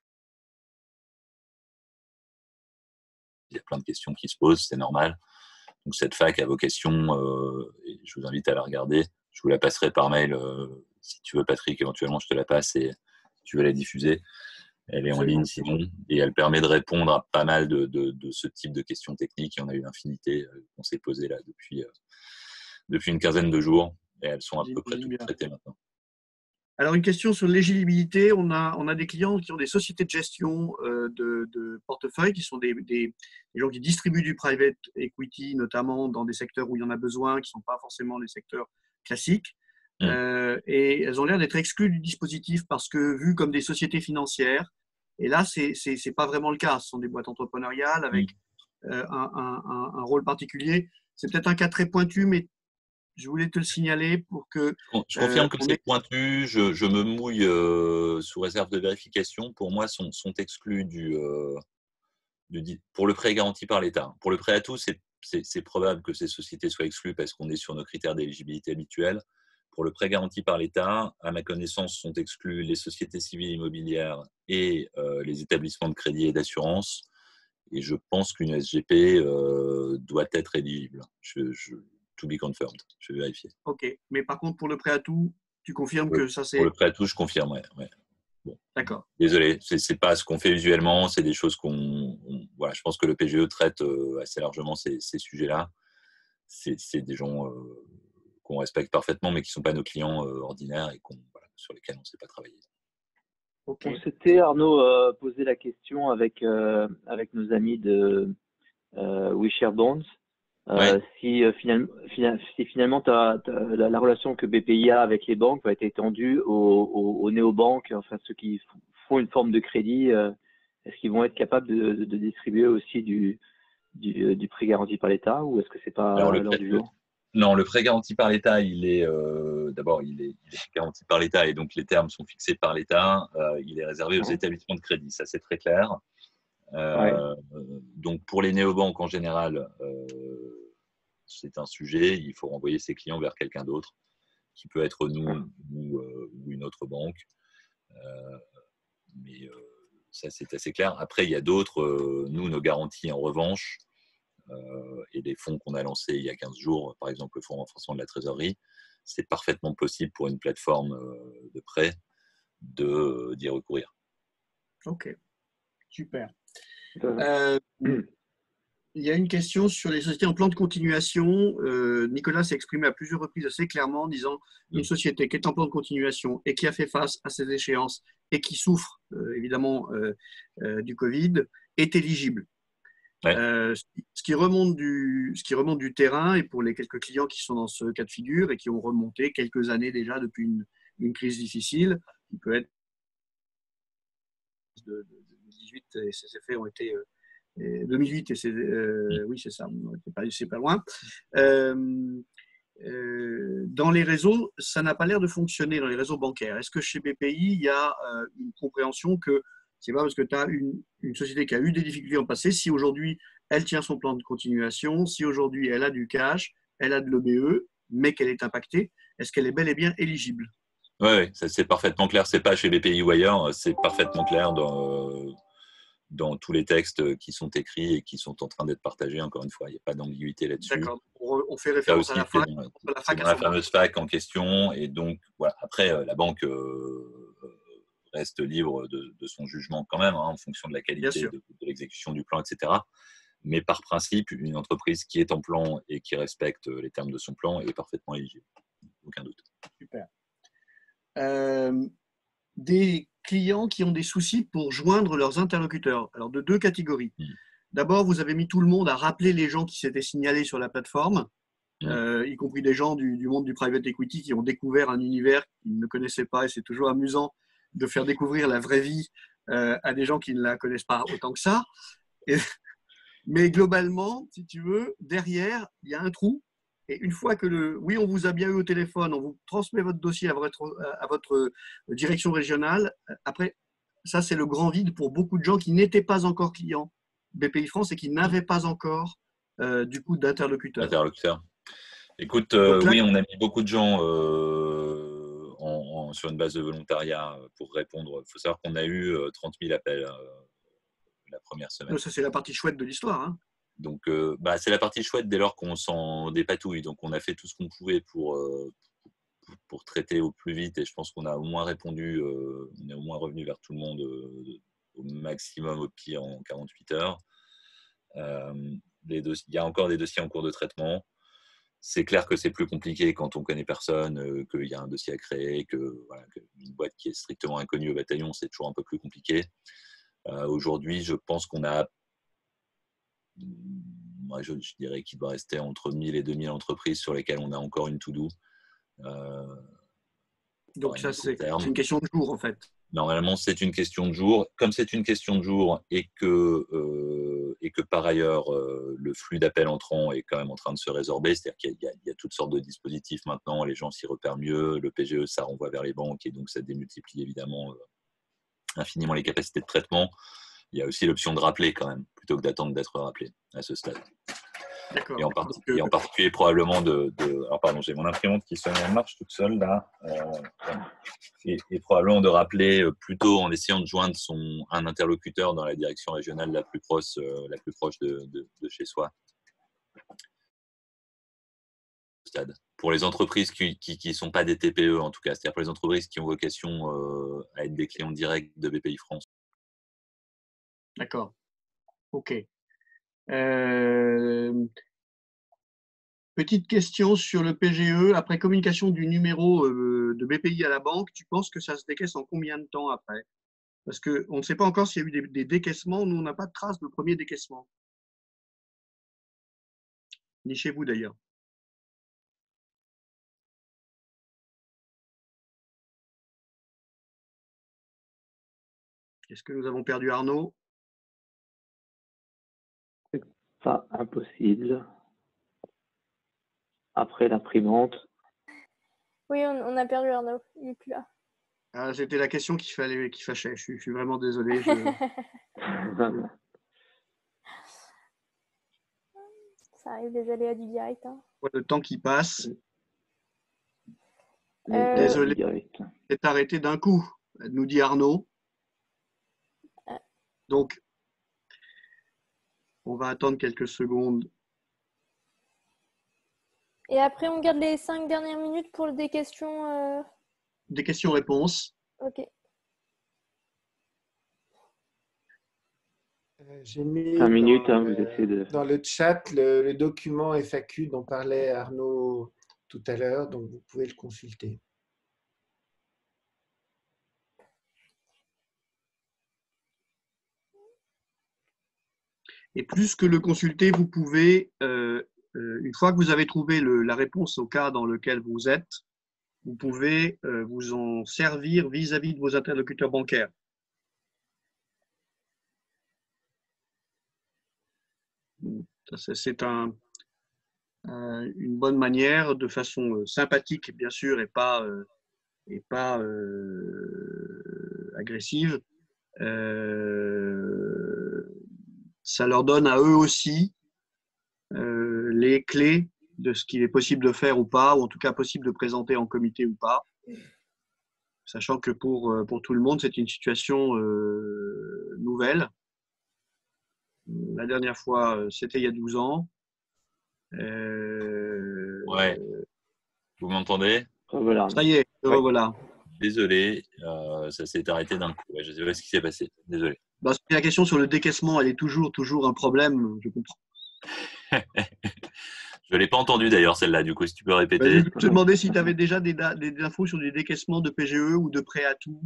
Il y a plein de questions qui se posent, c'est normal. Donc cette FAQ a vocation, et je vous invite à la regarder. Je vous la passerai par mail. Si tu veux, Patrick, éventuellement, je te la passe et tu veux la diffuser. Elle est en ligne sinon, et elle permet de répondre à pas mal de ce type de questions techniques. Il y en a eu une infinité qu'on s'est posées là depuis une quinzaine de jours, et elles sont à peu près toutes traitées maintenant. Alors, une question sur l'éligibilité. On a des clients qui ont des sociétés de gestion de portefeuille, qui sont des gens qui distribuent du private equity, notamment dans des secteurs où il y en a besoin, qui ne sont pas forcément les secteurs classiques. Et elles ont l'air d'être exclues du dispositif parce que vues comme des sociétés financières. Et là, ce n'est pas vraiment le cas. Ce sont des boîtes entrepreneuriales avec un rôle particulier. C'est peut-être un cas très pointu, mais je voulais te le signaler pour que… Je confirme que c'est pointu. Je me mouille sous réserve de vérification. Pour moi, sont exclus pour le prêt garanti par l'État. Pour le prêt à tous, c'est probable que ces sociétés soient exclues parce qu'on est sur nos critères d'éligibilité habituels. Pour le prêt garanti par l'État, à ma connaissance, sont exclus les sociétés civiles immobilières et les établissements de crédit et d'assurance. Et je pense qu'une SGP doit être éligible. To be confirmed. Je vais vérifier. Ok. Mais par contre, pour le prêt à tout, tu confirmes que ça c'est… Pour le prêt à tout, je confirme, ouais. Bon. D'accord. Désolé, c'est pas ce qu'on fait usuellement, c'est des choses voilà, je pense que le PGE traite assez largement ces sujets-là. C'est des gens qu'on respecte parfaitement, mais qui ne sont pas nos clients ordinaires et voilà, sur lesquels on ne sait pas travailler. Ok. On s'était, Arnaud, posé la question avec nos amis de WeShare Bonds. Ouais. Si finalement la relation que BPI a avec les banques va être étendue aux néobanques, enfin ceux qui font une forme de crédit, est-ce qu'ils vont être capables de distribuer aussi du prêt garanti par l'État, ou est-ce que c'est pas à l'heure du jour? Non, le prêt garanti par l'État, d'abord, il est garanti par l'État et donc les termes sont fixés par l'État. Il est réservé aux établissements de crédit, ça c'est très clair. Donc pour les néobanques en général, c'est un sujet. Il faut renvoyer ses clients vers quelqu'un d'autre, qui peut être nous ou une autre banque. Mais ça c'est assez clair. Après, il y a d'autres. Nous, nos garanties en revanche, et les fonds qu'on a lancés il y a 15 jours, par exemple le fonds renforcement de la trésorerie, c'est parfaitement possible pour une plateforme de prêt d'y recourir. Ok, super. Il y a une question sur les sociétés en plan de continuation. Nicolas s'est exprimé à plusieurs reprises assez clairement en disant une société qui est en plan de continuation et qui a fait face à ces échéances et qui souffre évidemment du Covid est éligible. Ouais. Ce qui remonte du terrain, et pour les quelques clients qui sont dans ce cas de figure et qui ont remonté quelques années déjà depuis une crise difficile, qui peut être de 2018 et ses effets ont été 2008 et oui c'est ça, c'est pas loin. Dans les réseaux, ça n'a pas l'air de fonctionner dans les réseaux bancaires. Est-ce que chez BPI, il y a une compréhension que c'est pas parce que tu as une société qui a eu des difficultés en passé, si aujourd'hui elle tient son plan de continuation, si aujourd'hui elle a du cash, elle a de l'EBE, mais qu'elle est impactée, est-ce qu'elle est bel et bien éligible? Oui, c'est parfaitement clair. C'est pas chez BPI ou ailleurs, c'est parfaitement clair dans tous les textes qui sont écrits et qui sont en train d'être partagés. Encore une fois, il n'y a pas d'ambiguïté là-dessus. D'accord. On fait référence à la fac. C'est dans la fameuse fac en question. Et donc, voilà. Après, la banque reste libre de son jugement quand même, en fonction de la qualité de l'exécution du plan, etc. Mais par principe, une entreprise qui est en plan et qui respecte les termes de son plan est parfaitement éligible. Aucun doute. Super. Des clients qui ont des soucis pour joindre leurs interlocuteurs. Alors, de deux catégories. D'abord, vous avez mis tout le monde à rappeler les gens qui s'étaient signalés sur la plateforme, y compris des gens du monde du private equity qui ont découvert un univers qu'ils ne connaissaient pas, et c'est toujours amusant de faire découvrir la vraie vie à des gens qui ne la connaissent pas autant que ça. Mais globalement, si tu veux, derrière, il y a un trou. Et une fois que oui, on vous a bien eu au téléphone, on vous transmet votre dossier à votre direction régionale. Après, ça, c'est le grand vide pour beaucoup de gens qui n'étaient pas encore clients BPI France et qui n'avaient pas encore du coup d'interlocuteur. Écoute, là, oui, on a mis beaucoup de gens sur une base de volontariat pour répondre. Il faut savoir qu'on a eu 30 000 appels la première semaine. Ça, c'est la partie chouette de l'histoire. Hein. Donc, c'est la partie chouette dès lors qu'on s'en dépatouille. Donc, on a fait tout ce qu'on pouvait pour traiter au plus vite. Et je pense qu'on a au moins répondu, on est au moins revenu vers tout le monde au maximum, au pire, en 48 heures. Il y a encore des dossiers en cours de traitement. C'est clair que c'est plus compliqué quand on connaît personne, qu'il y a un dossier à créer, qu'une boîte qui est strictement inconnue au bataillon, c'est toujours un peu plus compliqué. Aujourd'hui, je pense qu'on a, moi, je dirais qu'il doit rester entre 1000 et 2000 entreprises sur lesquelles on a encore une to-do. Donc ça, c'est une question de jour, en fait. Normalement, c'est une question de jour. Comme c'est une question de jour et que par ailleurs, le flux d'appels entrants est quand même en train de se résorber, c'est-à-dire qu'il y a toutes sortes de dispositifs maintenant, les gens s'y repèrent mieux, le PGE, ça renvoie vers les banques et donc ça démultiplie évidemment infiniment les capacités de traitement. il y a aussi l'option de rappeler quand même, plutôt que d'attendre d'être rappelé à ce stade. D'accord. Et en particulier, probablement alors, pardon, j'ai mon imprimante qui sonne, elle marche toute seule là. Et probablement de rappeler plutôt en essayant de joindre un interlocuteur dans la direction régionale la plus proche de chez soi. Stade. Pour les entreprises qui ne sont pas des TPE en tout cas, c'est-à-dire pour les entreprises qui ont vocation à être des clients directs de BPI France. D'accord. OK. Petite question sur le PGE. Après communication du numéro de BPI à la banque, tu penses que ça se décaisse en combien de temps après? Parce qu'on ne sait pas encore s'il y a eu des décaissements. Nous, on n'a pas de trace de premier décaissement. Ni chez vous d'ailleurs. Est-ce que nous avons perdu Arnaud? Pas impossible. Après l'imprimante. Oui, on a perdu Arnaud. Il n'est plus là. Ah, c'était la question qui fâchait. Je suis vraiment désolé. Ça arrive des aléas du direct. Hein. Le temps qui passe. Désolé. C'est arrêté d'un coup, nous dit Arnaud. Donc, on va attendre quelques secondes. Et après, on garde les 5 dernières minutes pour des questions. Des questions-réponses. Ok. J'ai mis 5 minutes, vous essayez de... dans le chat le document FAQ dont parlait Arnaud tout à l'heure, donc vous pouvez le consulter. Et plus que le consulter, vous pouvez, une fois que vous avez trouvé la réponse au cas dans lequel vous êtes, vous pouvez vous en servir vis-à-vis de vos interlocuteurs bancaires. C'est une bonne manière, de façon sympathique, bien sûr, et pas agressive. Ça leur donne à eux aussi les clés de ce qu'il est possible de faire ou pas, ou en tout cas possible de présenter en comité ou pas. Sachant que pour tout le monde, c'est une situation nouvelle. La dernière fois, c'était il y a 12 ans. Ouais. Vous m'entendez? Voilà. Ça y est, voilà. Désolé, ça s'est arrêté d'un coup. Ouais, je ne sais pas ce qui s'est passé. Désolé. La question sur le décaissement, elle est toujours un problème, je comprends. Je ne l'ai pas entendue d'ailleurs, celle-là. Du coup, si tu peux répéter. Je te demandais si tu avais déjà des infos sur des décaissements de PGE ou de prêt à tout,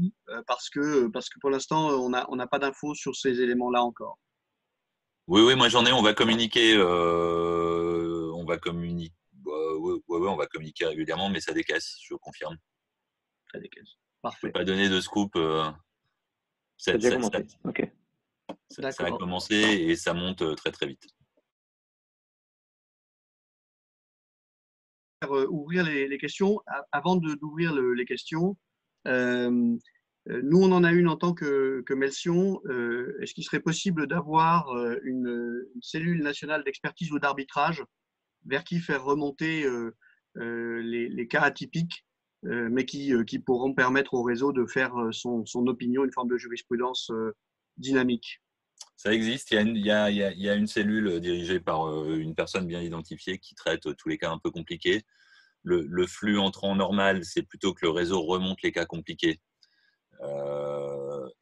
parce que pour l'instant, on n'a pas d'infos sur ces éléments-là encore. Oui, moi j'en ai. On va communiquer. On va communiquer régulièrement, mais ça décaisse, je confirme. Ça décaisse. Parfait. Je ne peux pas donner de scoop. Ça a commencé et ça monte très très vite. Ouvrir les questions. Avant d'ouvrir les questions, nous on en a une en tant que Melsion. Est-ce qu'il serait possible d'avoir une cellule nationale d'expertise ou d'arbitrage vers qui faire remonter les cas atypiques, mais qui pourront permettre au réseau de faire son opinion, une forme de jurisprudence dynamique? Ça existe. Il y a une cellule dirigée par une personne bien identifiée qui traite tous les cas un peu compliqués. Le flux entrant normal, c'est plutôt que le réseau remonte les cas compliqués.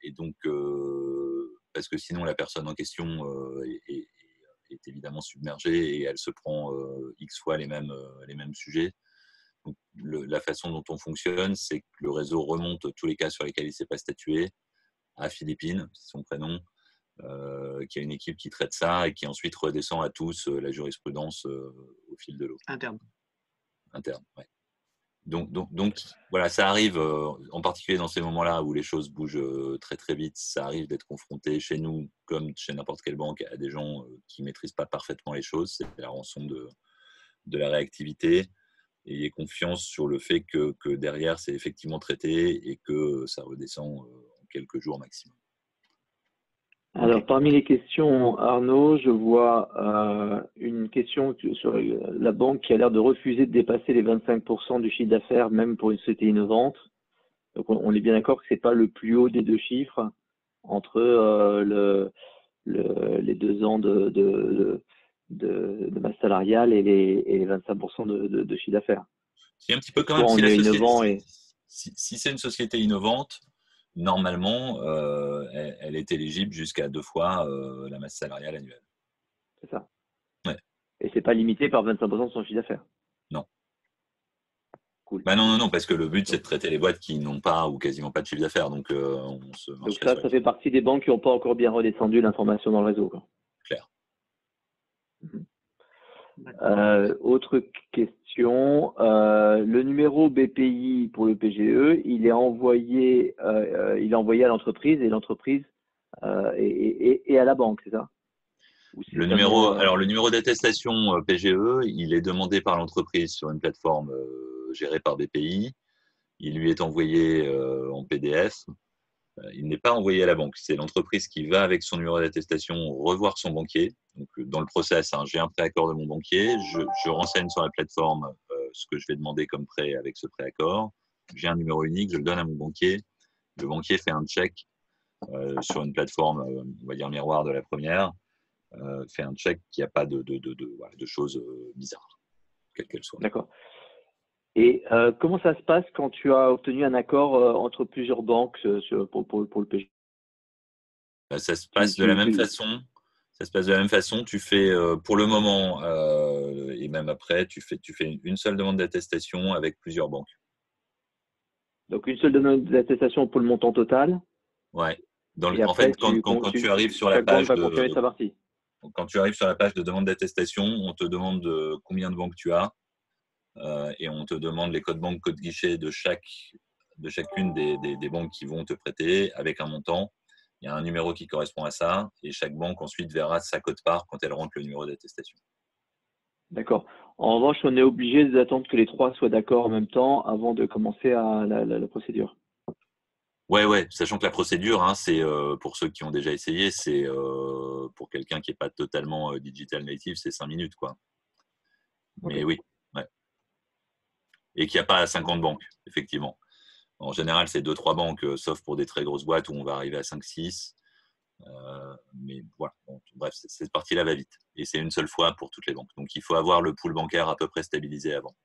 Et donc, parce que sinon, la personne en question est évidemment submergée et elle se prend X fois les mêmes sujets. Donc, la façon dont on fonctionne, c'est que le réseau remonte tous les cas sur lesquels il ne s'est pas statué à Philippine, c'est son prénom, qui a une équipe qui traite ça et qui ensuite redescend à tous la jurisprudence au fil de l'eau. Interne, ouais. Donc voilà, ça arrive, en particulier dans ces moments-là où les choses bougent très très vite, ça arrive d'être confronté chez nous, comme chez n'importe quelle banque, à des gens qui ne maîtrisent pas parfaitement les choses. C'est la rançon de la réactivité. Et ayez confiance sur le fait que derrière, c'est effectivement traité et que ça redescend en quelques jours maximum. Alors, parmi les questions, Arnaud, je vois une question sur la banque qui a l'air de refuser de dépasser les 25% du chiffre d'affaires, même pour une société innovante. Donc, on est bien d'accord que ce n'est pas le plus haut des deux chiffres entre les 2 ans de masse salariale et les 25% de chiffre d'affaires. C'est un petit peu quand Soit même on si la est société, innovant et si c'est une société innovante, normalement, elle est éligible jusqu'à 2 fois la masse salariale annuelle. c'est ça. Ouais. Et c'est pas limité par 25% de son chiffre d'affaires. Non. Cool. Bah non, parce que le but, c'est de traiter les boîtes qui n'ont pas ou quasiment pas de chiffre d'affaires. Donc, on se Donc marcherait ça, sur ça les fait partie des banques qui n'ont pas encore bien redescendu l'information dans le réseau, quoi. clairs. Autre question, le numéro BPI pour le PGE, il est envoyé à l'entreprise et l'entreprise et à la banque, c'est ça? Ou c'est Le seulement, numéro d'attestation PGE, il est demandé par l'entreprise sur une plateforme gérée par BPI. Il lui est envoyé en PDF. Il n'est pas envoyé à la banque. C'est l'entreprise qui va avec son numéro d'attestation revoir son banquier. Donc, dans le process, j'ai un préaccord de mon banquier. Je renseigne sur la plateforme ce que je vais demander comme prêt avec ce préaccord. J'ai un numéro unique, je le donne à mon banquier. Le banquier fait un check sur une plateforme, on va dire miroir de la première. Fait un check qu'il n'y a pas de choses bizarres, quelles qu'elles soient. d'accord. Et comment ça se passe quand tu as obtenu un accord entre plusieurs banques pour le PGE? Ça se passe de la même façon. Ça se passe de la même façon. Tu fais, pour le moment, et même après, tu fais une seule demande d'attestation avec plusieurs banques. Donc une seule demande d'attestation pour le montant total. Ouais. Et En après, fait, quand tu arrives sur la chaque banque page va confirmer sa partie. quand tu arrives sur la page de demande d'attestation, on te demande combien de banques tu as et on te demande les codes banques, codes guichets de chacune des banques qui vont te prêter avec un montant. Il y a un numéro qui correspond à ça et chaque banque ensuite verra sa quote-part quand elle rentre le numéro d'attestation. D'accord. En revanche, on est obligé d'attendre que les trois soient d'accord en même temps avant de commencer la procédure. Ouais, sachant que la procédure, c'est pour ceux qui ont déjà essayé, c'est pour quelqu'un qui n'est pas totalement digital native, c'est 5 minutes, quoi. Mais Okay. oui, ouais. Et qu'il n'y a pas 50 banques, effectivement. En général, c'est 2-3 banques, sauf pour des très grosses boîtes où on va arriver à 5-6. Mais voilà, bon, bref, cette partie-là va vite. Et c'est une seule fois pour toutes les banques. Donc, il faut avoir le pool bancaire à peu près stabilisé avant.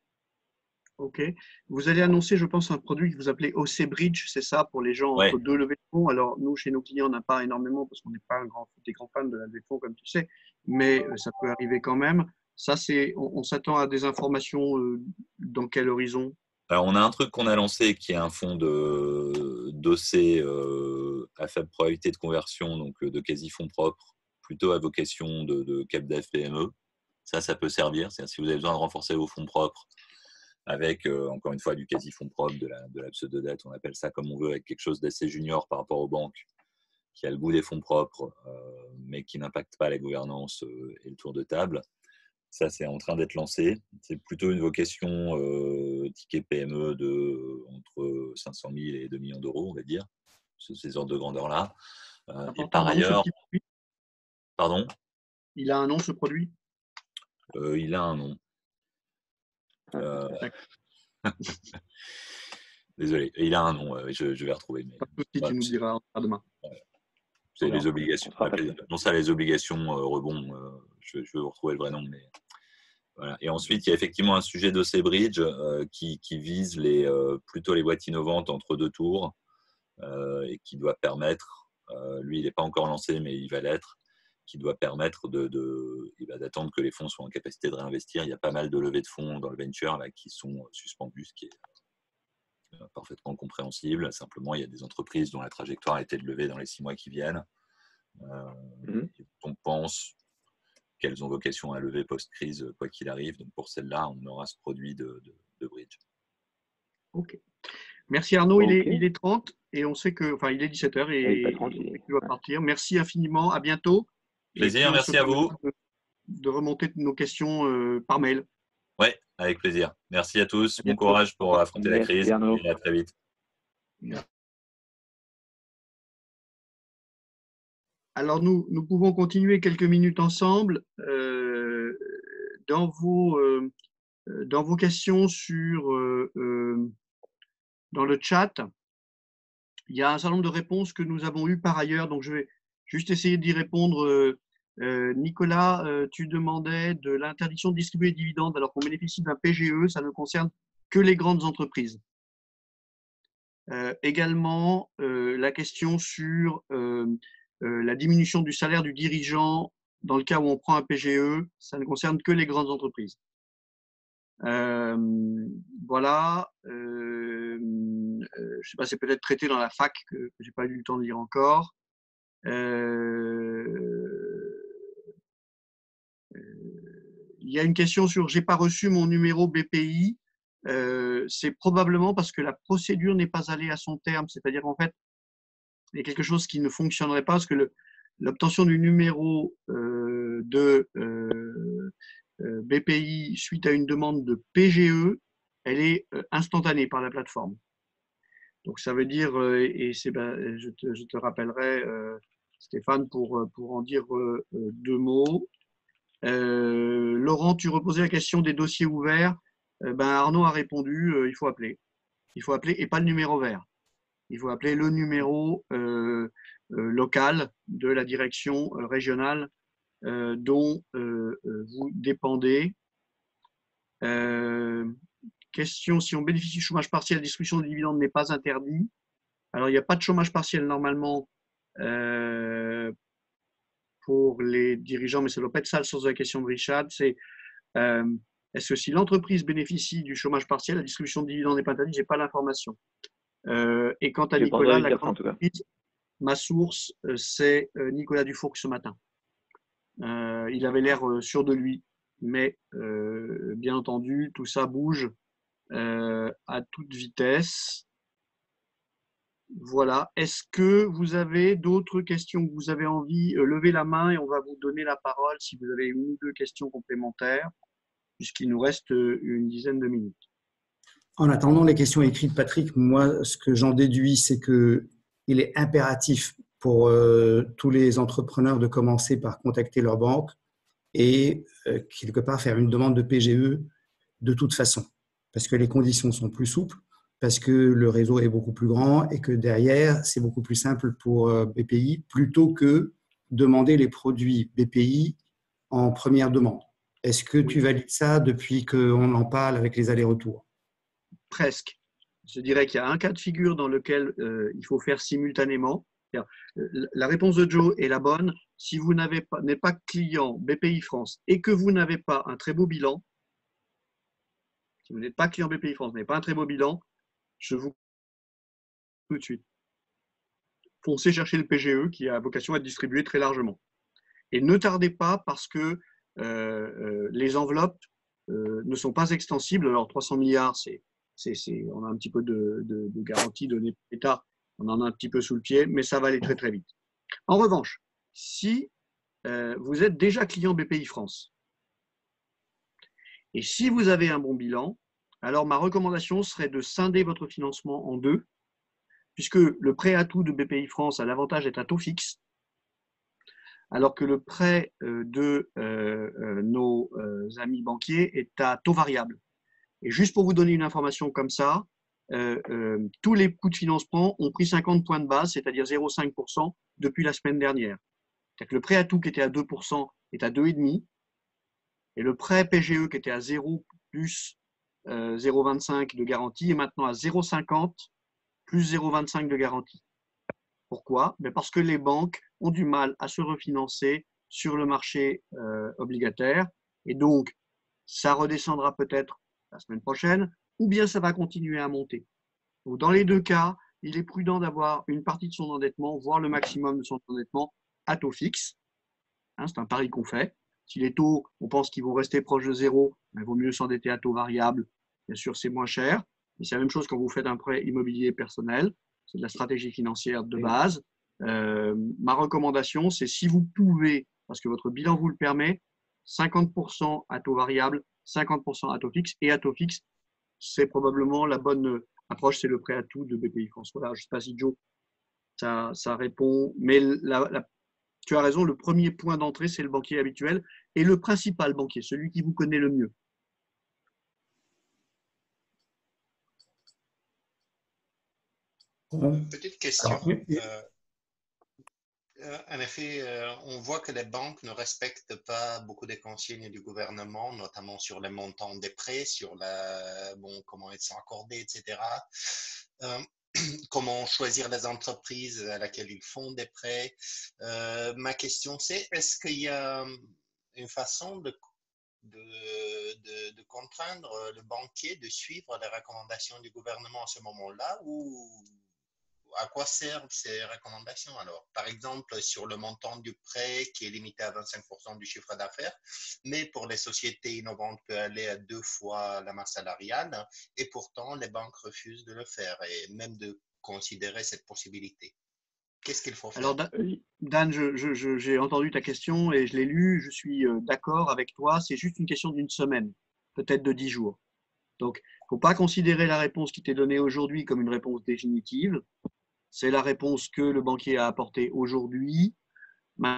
OK. Vous allez annoncer, je pense, un produit que vous appelez OC Bridge, c'est ça, pour les gens entre deux levées de fonds. Alors, nous, chez nos clients, on n'a pas énormément parce qu'on n'est pas des grands fans de la levée de fonds, comme tu sais, mais ça peut arriver quand même. Ça, on s'attend à des informations dans quel horizon? Alors, on a un truc qu'on a lancé qui est un fonds d'OC à faible probabilité de conversion, donc de quasi-fonds propres, plutôt à vocation de cap dev PME. Ça peut servir. C'est-à-dire, si vous avez besoin de renforcer vos fonds propres avec, encore une fois, du quasi-fonds propre, de la pseudo-dette, on appelle ça comme on veut, avec quelque chose d'assez junior par rapport aux banques, qui a le goût des fonds propres, mais qui n'impacte pas la gouvernance et le tour de table. Ça, c'est en train d'être lancé. C'est plutôt une vocation ticket PME entre 500 000 et 2 millions d'euros, on va dire, ces ordres de grandeur-là. Et par ailleurs… Pardon ? Il a un nom, ce produit ? Il a un nom. Désolé, il a un nom, je vais retrouver. Mais… Si tu nous diras demain. C'est les obligations. Non, ça, les obligations rebond. Je vais vous retrouver le vrai nom. Mais… Voilà. Et ensuite, il y a effectivement un sujet d'OC Bridge qui vise plutôt les boîtes innovantes entre deux tours et qui doit permettre, lui, il n'est pas encore lancé, mais il va l'être, qui doit permettre d'attendre que les fonds soient en capacité de réinvestir. Il y a pas mal de levées de fonds dans le venture là, qui sont suspendues, ce qui est parfaitement compréhensible. Simplement, il y a des entreprises dont la trajectoire a été de lever dans les 6 mois qui viennent. On pense qu'elles ont vocation à lever post-crise, quoi qu'il arrive. Donc, pour celle-là, on aura ce produit de bridge. OK. Merci Arnaud. Okay. Il est 30 et on sait que, il est 17h et tu vas partir. Merci infiniment. À bientôt. Plaisir, merci à vous. De remonter nos questions par mail. Oui, avec plaisir. Merci à tous. Bon courage pour affronter la crise. Arnaud. Et à très vite. Alors, nous pouvons continuer quelques minutes ensemble. Dans vos questions dans le chat, il y a un certain nombre de réponses que nous avons eues par ailleurs, donc je vais juste essayer d'y répondre. Nicolas, tu demandais de l'interdiction de distribuer des dividendes alors qu'on bénéficie d'un PGE, ça ne concerne que les grandes entreprises. Également, la question sur la diminution du salaire du dirigeant dans le cas où on prend un PGE, ça ne concerne que les grandes entreprises. Voilà. Je ne sais pas, c'est peut-être traité dans la fac que je n'ai pas eu le temps de lire encore. Il y a une question sur « j'ai pas reçu mon numéro BPI ». C'est probablement parce que la procédure n'est pas allée à son terme. C'est-à-dire, en fait, il y a quelque chose qui ne fonctionnerait pas parce que l'obtention du numéro de BPI suite à une demande de PGE, elle est instantanée par la plateforme. Donc, ça veut dire, je te rappellerai, Stéphane, pour en dire deux mots. Laurent, tu reposais la question des dossiers ouverts. Arnaud a répondu, il faut appeler. Il faut appeler et pas le numéro vert. Il faut appeler le numéro local de la direction régionale dont vous dépendez. Question, si on bénéficie du chômage partiel, la distribution de dividendes n'est pas interdite. Alors, il n'y a pas de chômage partiel normalement pour les dirigeants, mais ça ne doit pas être ça le sens de la question de Richard. C'est est-ce que si l'entreprise bénéficie du chômage partiel, la distribution de dividendes n'est pas interdite? Je n'ai pas l'information. Et quant à Nicolas, la grande entreprise, ma source, c'est Nicolas Dufourcq ce matin. Il avait l'air sûr de lui, mais bien entendu, tout ça bouge à toute vitesse. Voilà. Est-ce que vous avez d'autres questions que vous avez envie? Levez la main et on va vous donner la parole si vous avez une ou deux questions complémentaires, puisqu'il nous reste une dizaine de minutes. En attendant les questions écrites, Patrick, moi, ce que j'en déduis, c'est qu'il est impératif pour tous les entrepreneurs de commencer par contacter leur banque et quelque part faire une demande de PGE de toute façon, parce que les conditions sont plus souples, parce que le réseau est beaucoup plus grand et que derrière, c'est beaucoup plus simple pour BPI plutôt que demander les produits BPI en première demande. Est-ce que tu valides ça depuis qu'on en parle avec les allers-retours? Presque. Je dirais qu'il y a un cas de figure dans lequel il faut faire simultanément. La réponse de Joe est la bonne. Si vous n'êtes pas client BPI France et que vous n'avez pas un très beau bilan, si vous n'êtes pas client BPI France, vous n'avez pas un très beau bilan, je vous tout de suite. Foncez chercher le PGE qui a vocation à être distribué très largement. Et ne tardez pas parce que les enveloppes ne sont pas extensibles. Alors 300 milliards, on a un petit peu de garantie donnée par l'État, on en a un petit peu sous le pied, mais ça va aller très très vite. En revanche, si vous êtes déjà client BPI France et si vous avez un bon bilan, alors ma recommandation serait de scinder votre financement en deux, puisque le prêt à tout de BPI France a l'avantage d'être à taux fixe, alors que le prêt de nos amis banquiers est à taux variable. Et juste pour vous donner une information comme ça, tous les coûts de financement ont pris 50 points de base, c'est-à-dire 0,5% depuis la semaine dernière. C'est-à-dire que le prêt à tout qui était à 2% est à 2,5%, et le prêt PGE qui était à 0 plus 0,25 de garantie est maintenant à 0,50 plus 0,25 de garantie. Pourquoi? Parce que les banques ont du mal à se refinancer sur le marché obligataire, et donc ça redescendra peut-être la semaine prochaine, ou bien ça va continuer à monter. Donc, dans les deux cas, il est prudent d'avoir une partie de son endettement, voire le maximum de son endettement à taux fixe. C'est un pari qu'on fait. Si les taux, on pense qu'ils vont rester proches de zéro, il vaut mieux s'endetter à taux variable. Bien sûr, c'est moins cher. Mais c'est la même chose quand vous faites un prêt immobilier personnel. C'est de la stratégie financière de base. Ma recommandation, c'est si vous pouvez, parce que votre bilan vous le permet, 50% à taux variable, 50% à taux fixe. Et à taux fixe, c'est probablement la bonne approche, c'est le prêt à tout de BPI France. Voilà, je ne sais pas si Joe, ça répond. Mais tu as raison, le premier point d'entrée, c'est le banquier habituel et le principal banquier, celui qui vous connaît le mieux. Petite question. Alors, oui. En effet, on voit que les banques ne respectent pas beaucoup des consignes du gouvernement, notamment sur les montants des prêts, sur comment ils sont accordés, etc. Comment choisir les entreprises à laquelle ils font des prêts. Ma question, c'est est-ce qu'il y a une façon de contraindre le banquier de suivre les recommandations du gouvernement à ce moment-là, ou à quoi servent ces recommandations alors? Par exemple, sur le montant du prêt qui est limité à 25% du chiffre d'affaires, mais pour les sociétés innovantes peut aller à 2 fois la masse salariale, et pourtant les banques refusent de le faire et même de considérer cette possibilité. Qu'est-ce qu'il faut faire? Alors, Dan, j'ai entendu ta question et je l'ai lue. Je suis d'accord avec toi. C'est juste une question d'une semaine, peut-être de 10 jours. Donc, il ne faut pas considérer la réponse qui t'est donnée aujourd'hui comme une réponse définitive. C'est la réponse que le banquier a apportée aujourd'hui. Je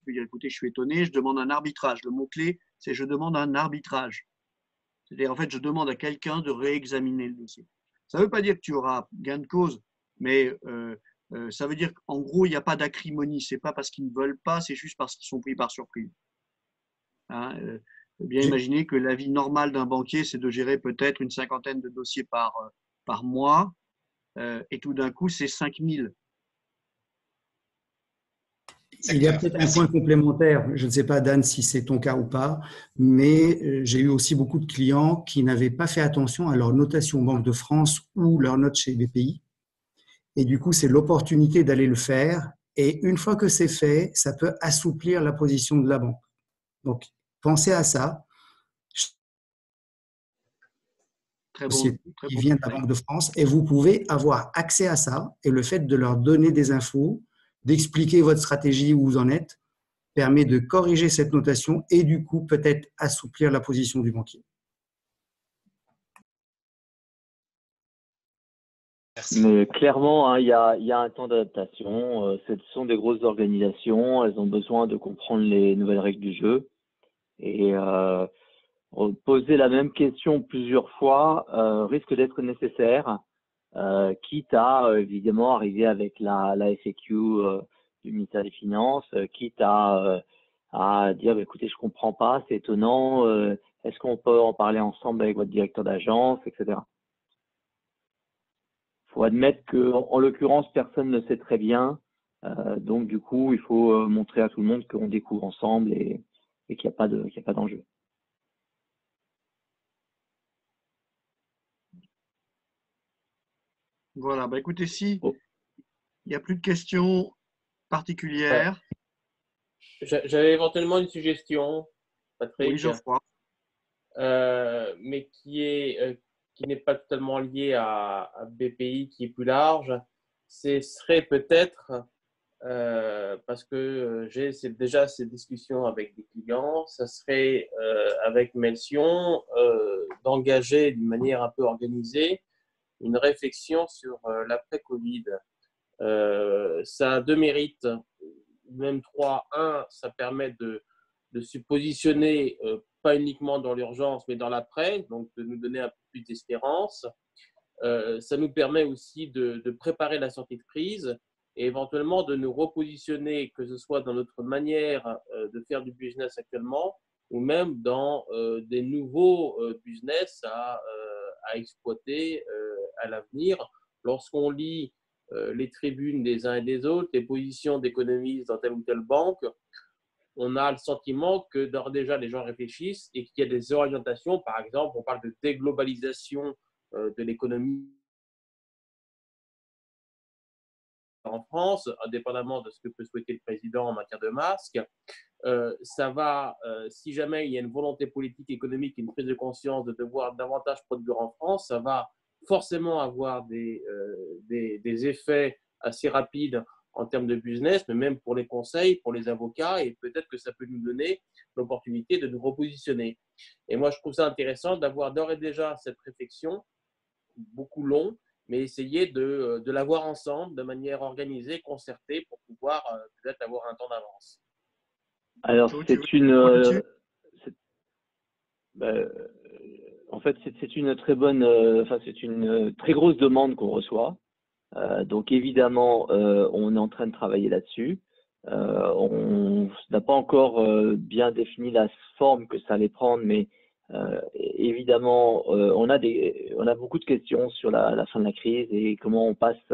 peux dire, écoutez, je suis étonné, je demande un arbitrage. Le mot-clé, c'est je demande un arbitrage. C'est-à-dire, en fait, je demande à quelqu'un de réexaminer le dossier. Ça ne veut pas dire que tu auras gain de cause, mais ça veut dire qu'en gros, il n'y a pas d'acrimonie. Ce n'est pas parce qu'ils ne veulent pas, c'est juste parce qu'ils sont pris par surprise. Hein, bien imaginer que la vie normale d'un banquier, c'est de gérer peut-être une cinquantaine de dossiers par mois, et tout d'un coup, c'est 5000. Il y a peut-être un point complémentaire. Je ne sais pas, Dan, si c'est ton cas ou pas, mais j'ai eu aussi beaucoup de clients qui n'avaient pas fait attention à leur notation Banque de France ou leur note chez BPI. Et du coup, c'est l'opportunité d'aller le faire. Et une fois que c'est fait, ça peut assouplir la position de la banque. Donc, pensez à ça. Très bon, qui vient de la Banque de France, et vous pouvez avoir accès à ça. Et le fait de leur donner des infos, d'expliquer votre stratégie où vous en êtes, permet de corriger cette notation et du coup peut-être assouplir la position du banquier. Merci. Mais clairement, hein, il y a un temps d'adaptation. Ce sont des grosses organisations. Elles ont besoin de comprendre les nouvelles règles du jeu. Et poser la même question plusieurs fois risque d'être nécessaire, quitte à évidemment arriver avec la FAQ du ministère des Finances, quitte à dire écoutez, je comprends pas, c'est étonnant, est-ce qu'on peut en parler ensemble avec votre directeur d'agence, etc. Il faut admettre qu'en l'occurrence, personne ne sait très bien, donc du coup, il faut montrer à tout le monde qu'on découvre ensemble et qu'il n'y a pas d'enjeu. Voilà, bah écoutez, si il n'y a plus de questions particulières. J'avais éventuellement une suggestion, Patrick, Oui, Geoffroy. mais qui n'est pas totalement liée à BPI, qui est plus large. Ce serait peut-être, parce que j'ai déjà ces discussions avec des clients, ça serait avec Melcion d'engager d'une manière un peu organisée une réflexion sur l'après-Covid. Ça a deux mérites, même trois. Un, ça permet de se positionner pas uniquement dans l'urgence, mais dans l'après, donc de nous donner un peu plus d'espérance. Ça nous permet aussi de préparer la sortie de crise et éventuellement de nous repositionner, que ce soit dans notre manière de faire du business actuellement ou même dans des nouveaux business à exploiter à l'avenir. Lorsqu'on lit les tribunes des uns et des autres, les positions d'économistes dans telle ou telle banque, on a le sentiment que d'ores et déjà les gens réfléchissent et qu'il y a des orientations. Par exemple, on parle de déglobalisation de l'économie en France, indépendamment de ce que peut souhaiter le président en matière de masques. Ça va, si jamais il y a une volonté politique, économique, une prise de conscience de devoir davantage produire en France, ça va forcément avoir des effets assez rapides en termes de business, mais même pour les conseils, pour les avocats, et peut-être que ça peut nous donner l'opportunité de nous repositionner. Et moi, je trouve ça intéressant d'avoir d'ores et déjà cette réflexion, beaucoup long, mais essayer de l'avoir ensemble de manière organisée, concertée pour pouvoir peut-être avoir un temps d'avance. Alors, en fait, c'est une très bonne, c'est une très grosse demande qu'on reçoit. Donc, évidemment, on est en train de travailler là-dessus. On n'a pas encore bien défini la forme que ça allait prendre, mais évidemment, on a beaucoup de questions sur la fin de la crise et comment on passe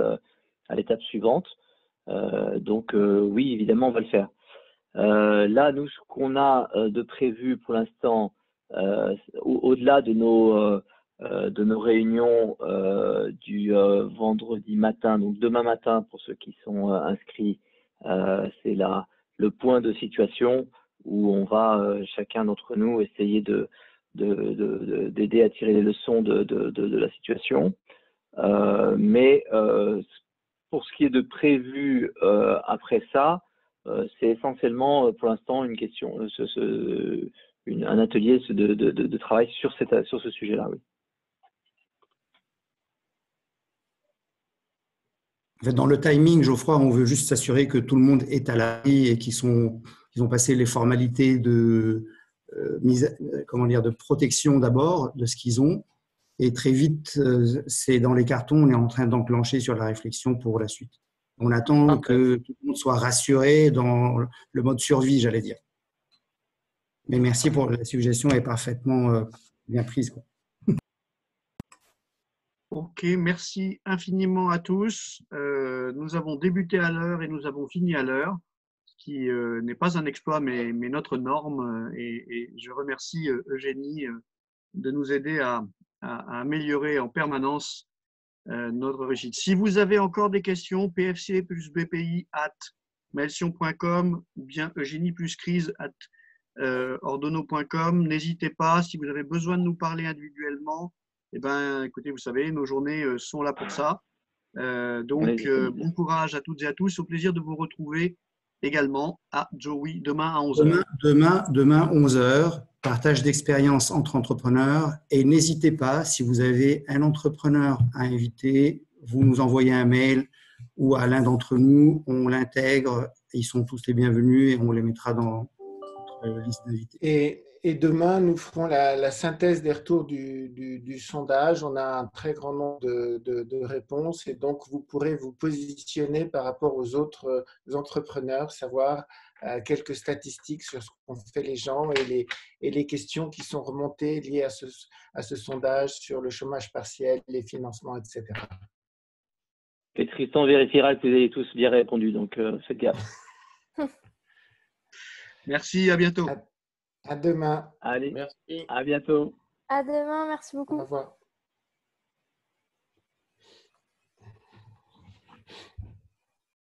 à l'étape suivante. Donc, oui, évidemment, on va le faire. Là, nous, ce qu'on a de prévu pour l'instant, au-delà de nos réunions du vendredi matin, donc demain matin pour ceux qui sont inscrits, c'est le point de situation où on va chacun d'entre nous essayer d'aider à tirer les leçons de la situation. Mais pour ce qui est de prévu après ça, c'est essentiellement pour l'instant une question, un atelier de travail sur ce sujet-là. Oui. En fait, dans le timing, Geoffroy, on veut juste s'assurer que tout le monde est à l'abri et qu'ils ont passé les formalités de protection d'abord de ce qu'ils ont. Et très vite, c'est dans les cartons, on est en train d'enclencher sur la réflexion pour la suite. On attend que tout le monde soit rassuré dans le mode survie, j'allais dire. Mais merci pour la suggestion, elle est parfaitement bien prise. Ok, merci infiniment à tous. Nous avons débuté à l'heure et nous avons fini à l'heure, ce qui n'est pas un exploit, mais notre norme. Et je remercie Eugénie de nous aider à améliorer en permanence notre réussite. Si vous avez encore des questions, pfc plus bpi@melsion.com ou bien Eugénie plus crise@ordono.com. N'hésitez pas, si vous avez besoin de nous parler individuellement, eh ben, écoutez, vous savez, nos journées sont là pour ça. Donc, bon courage à toutes et à tous. Au plaisir de vous retrouver également à Joey demain à 11h. Demain 11h, partage d'expérience entre entrepreneurs. Et n'hésitez pas, si vous avez un entrepreneur à inviter, vous nous envoyez un mail ou à l'un d'entre nous, on l'intègre. Ils sont tous les bienvenus et on les mettra dans notre liste d'invités. Et demain, nous ferons la synthèse des retours du sondage. On a un très grand nombre de réponses et donc vous pourrez vous positionner par rapport aux autres entrepreneurs, savoir quelques statistiques sur ce qu'ont fait les gens et les questions qui sont remontées liées à ce sondage sur le chômage partiel, les financements, etc. Et Tristan vérifiera que vous avez tous bien répondu, donc faites gaffe. Merci, à bientôt. À demain. Allez, Merci. à bientôt. À demain, merci beaucoup. Au revoir.